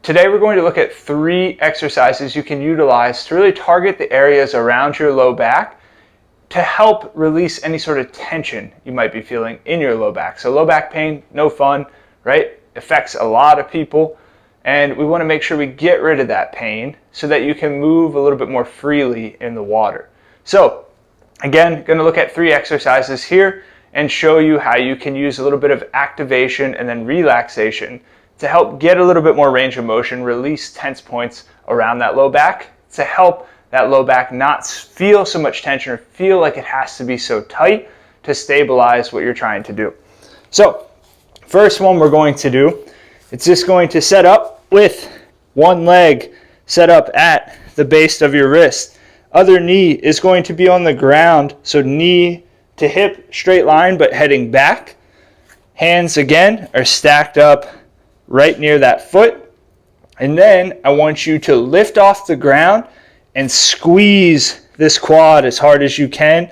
Today we're going to look at 3 exercises you can utilize to really target the areas around your low back to help release any sort of tension you might be feeling in your low back. So low back pain, no fun, right? Affects a lot of people, and we want to make sure we get rid of that pain so that you can move a little bit more freely in the water. So again, going to look at 3 exercises here and show you how you can use a little bit of activation and then relaxation to help get a little bit more range of motion, release tense points around that low back to help that low back not feel so much tension or feel like it has to be so tight to stabilize what you're trying to do. So first one we're going to do, it's just going to set up with one leg set up at the base of your wrist. Other knee is going to be on the ground, so knee to hip straight line but heading back. Hands again are stacked up right near that foot, and then I want you to lift off the ground and squeeze this quad as hard as you can,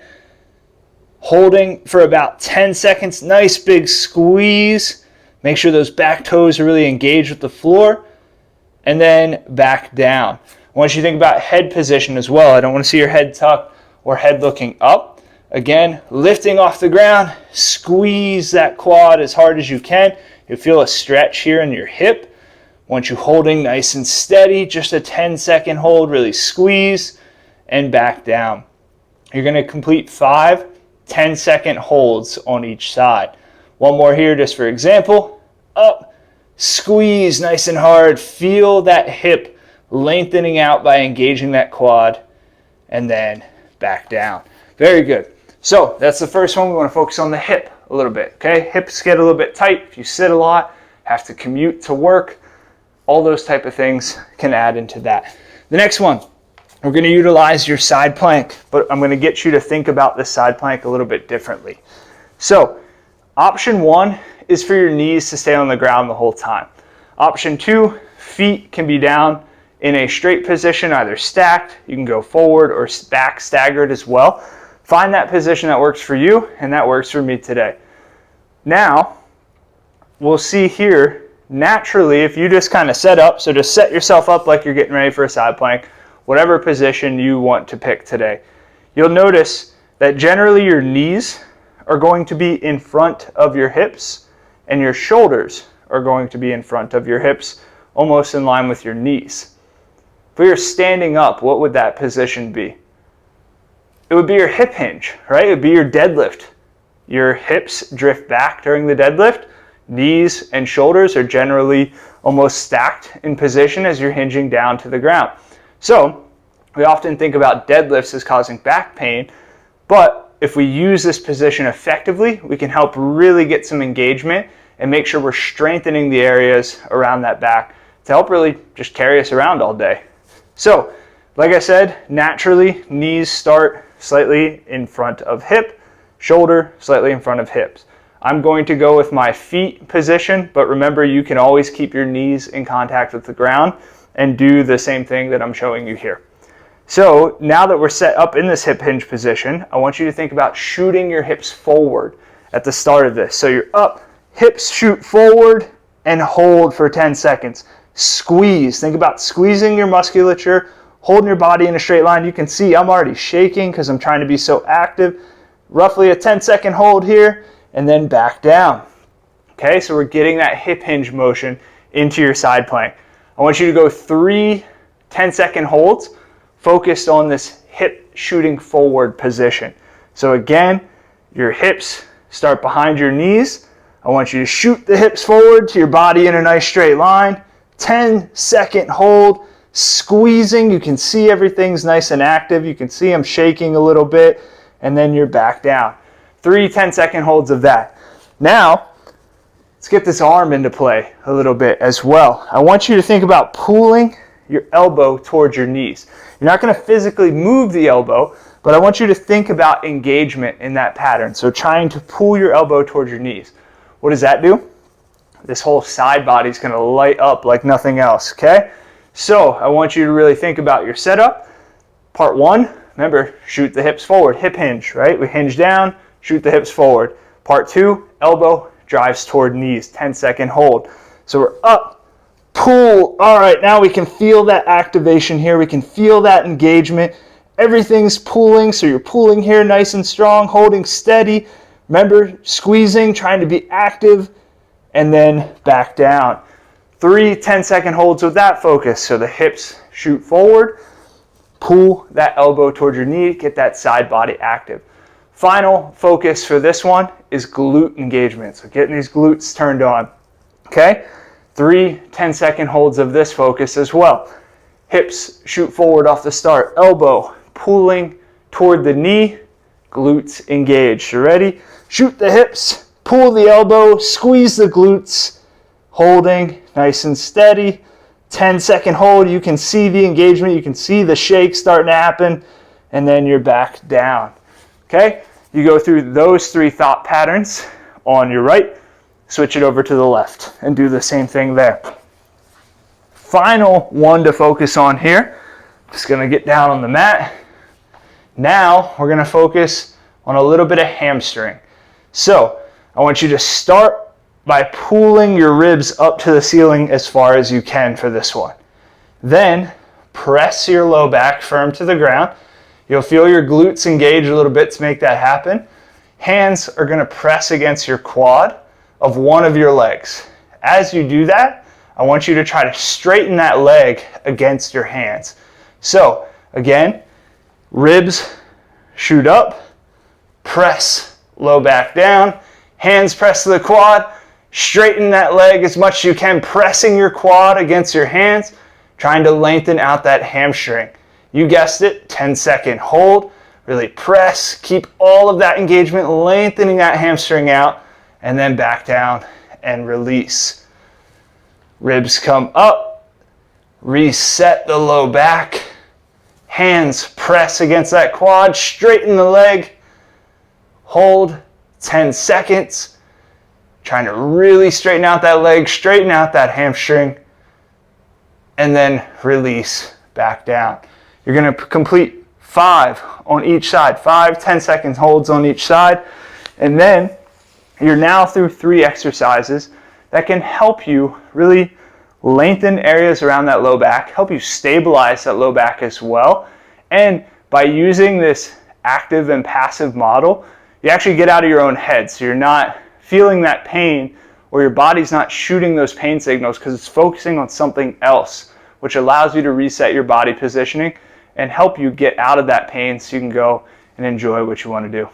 holding for about 10 seconds. Nice big squeeze. Make sure those back toes are really engaged with the floor, and then back down. I want you to think about head position as well. I don't want to see your head tucked or head looking up. Again, lifting off the ground, squeeze that quad as hard as you can. You'll feel a stretch here in your hip. I want you holding nice and steady, just a 10-second hold, really squeeze, and back down. You're going to complete 5 10-second holds on each side. One more here just for example. Up, squeeze nice and hard. Feel that hip lengthening out by engaging that quad, and then back down. Very good. So that's the first one. We want to focus on the hip a little bit, okay? Hips get a little bit tight if you sit a lot, have to commute to work. All those type of things can add into that. The next one, we're going to utilize your side plank, but I'm going to get you to think about this side plank a little bit differently. So option 1 is for your knees to stay on the ground the whole time. Option 2, feet can be down in a straight position, either stacked, you can go forward, or back staggered as well. Find that position that works for you, and that works for me today. Now, we'll see here, naturally, if you just kind of set up, so just set yourself up like you're getting ready for a side plank, whatever position you want to pick today. You'll notice that generally your knees are going to be in front of your hips, and your shoulders are going to be in front of your hips, almost in line with your knees. If we were standing up, what would that position be? It would be your hip hinge, right? It would be your deadlift. Your hips drift back during the deadlift. Knees and shoulders are generally almost stacked in position as you're hinging down to the ground. So we often think about deadlifts as causing back pain, but if we use this position effectively, we can help really get some engagement and make sure we're strengthening the areas around that back to help really just carry us around all day. So like I said, naturally knees start slightly in front of hip, shoulder slightly in front of hips. I'm going to go with my feet position, but remember you can always keep your knees in contact with the ground and do the same thing that I'm showing you here. So now that we're set up in this hip hinge position, I want you to think about shooting your hips forward at the start of this. So you're up, hips shoot forward, and hold for 10 seconds. Squeeze. Think about squeezing your musculature, holding your body in a straight line. You can see I'm already shaking because I'm trying to be so active. Roughly a 10-second hold here, and then back down. Okay, so we're getting that hip hinge motion into your side plank. I want you to go 3 10-second holds focused on this hip shooting forward position. So again, your hips start behind your knees. I want you to shoot the hips forward to your body in a nice straight line. 10-second hold. Squeezing, you can see everything's nice and active. You can see I'm shaking a little bit, and then you're back down. 3 10-second holds of that. Now, let's get this arm into play a little bit as well. I want you to think about pulling your elbow towards your knees. You're not going to physically move the elbow, but I want you to think about engagement in that pattern. So trying to pull your elbow towards your knees. What does that do? This whole side body is going to light up like nothing else, okay? So I want you to really think about your setup. Part 1, remember, shoot the hips forward, hip hinge, right? We hinge down, shoot the hips forward. Part 2, elbow drives toward knees, 10-second hold. So we're up, pull. All right, now we can feel that activation here. We can feel that engagement. Everything's pulling, so you're pulling here nice and strong, holding steady. Remember, squeezing, trying to be active, and then back down. 3 10-second holds with that focus. So the hips shoot forward, pull that elbow towards your knee, get that side body active. Final focus for this one is glute engagement. So getting these glutes turned on. Okay? 3 10-second holds of this focus as well. Hips shoot forward off the start. Elbow pulling toward the knee. Glutes engaged. You ready? Shoot the hips. Pull the elbow. Squeeze the glutes. Holding nice and steady. 10-second hold. You can see the engagement. You can see the shake starting to happen. And then you're back down. Okay? You go through those 3 thought patterns on your right. Switch it over to the left and do the same thing there. Final one to focus on here. Just going to get down on the mat. Now we're going to focus on a little bit of hamstring. So I want you to start by pulling your ribs up to the ceiling as far as you can for this one. Then press your low back firm to the ground. You'll feel your glutes engage a little bit to make that happen. Hands are going to press against your quad of one of your legs. As you do that, I want you to try to straighten that leg against your hands. So again, ribs shoot up, press low back down, hands press to the quad, straighten that leg as much as you can, pressing your quad against your hands, trying to lengthen out that hamstring. You guessed it, 10-second hold, really press, keep all of that engagement, lengthening that hamstring out, and then back down and release. Ribs come up, reset the low back, hands press against that quad, straighten the leg, hold 10 seconds, trying to really straighten out that leg, straighten out that hamstring, and then release back down. You're going to complete 5 on each side, 5 10-second holds on each side, and then you're now through 3 exercises that can help you really lengthen areas around that low back, help you stabilize that low back as well. And by using this active and passive model, you actually get out of your own head. So you're not feeling that pain, or your body's not shooting those pain signals because it's focusing on something else, which allows you to reset your body positioning and help you get out of that pain so you can go and enjoy what you want to do.